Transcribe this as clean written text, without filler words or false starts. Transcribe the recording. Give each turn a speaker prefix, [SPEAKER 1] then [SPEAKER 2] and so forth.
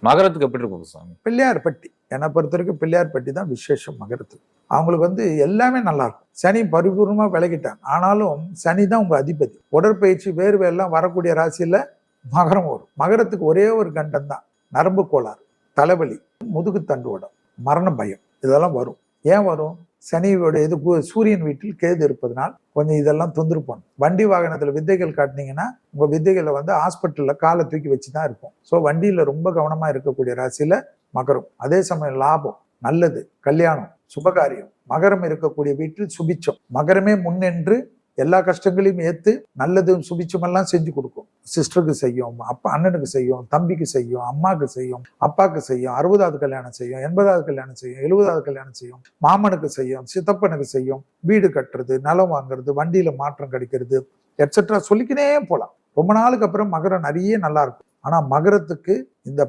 [SPEAKER 1] மகரத்துக்கு எப்படி இருக்கும் சாமி?
[SPEAKER 2] பிள்ளையார்பட்டி, என்னை பொறுத்த வரைக்கும் பிள்ளையார்பட்டி தான் விசேஷம் மகரத்துக்கு. அவங்களுக்கு எல்லாமே நல்லா இருக்கும். சனி பரிபூர்ணமா விலகிட்டாங்க, ஆனாலும் சனி தான் உங்க அதிபதி. உடற்பயிற்சி வேர்வை எல்லாம் வரக்கூடிய ராசியில மகரம் வரும். மகரத்துக்கு ஒரே ஒரு கண்டம் தான், நரம்பு கோளாறு, தலைவலி, முதுகு தண்டுவடம், மரண பயம், இதெல்லாம் வரும். ஏன் வரும்? சனியோட இது சூரியன் வீட்டில் கேது இருப்பதனால் கொஞ்சம் இதெல்லாம் தொந்தரவு பண்ணும். வண்டி வாகனத்துல வித்தைகள் காட்டினீங்கன்னா உங்க வித்தைகளை ஹாஸ்பிட்டல்ல காலை தூக்கி வச்சுதான் இருக்கும். ஸோ வண்டியில ரொம்ப கவனமா இருக்கக்கூடிய ராசியில மகரம். அதே சமயம் லாபம், நல்லது, கல்யாணம், சுபகாரியம். மகரம் இருக்கக்கூடிய வீட்டில் சுபிச்சம். மகரமே முன்னென்று எல்லா கஷ்டங்களையும் ஏத்து நல்லதும் சுபிச்சமெல்லாம் செஞ்சு கொடுக்கும். சிஸ்டருக்கு செய்யும், அப்பா அண்ணனுக்கு செய்யும், தம்பிக்கு செய்யும், அம்மாவுக்கு செய்யும், அப்பாவுக்கு செய்யும், 60வது கல்யாணம் செய்யும், 80வது கல்யாணம் செய்யும், 70வது கல்யாணம் செய்யும், மாமனுக்கு செய்யும், சித்தப்பனுக்கு செய்யும், வீடு கட்டுறது, நிலம் வாங்குறது, வண்டியில மாற்றம் கிடைக்கிறது, எட்ஸெட்ரா சொல்லிக்கினே போலாம். ரொம்ப நாளுக்கு அப்புறம் மகரம் நிறைய நல்லா இருக்கும். ஆனா மகரத்துக்கு இந்த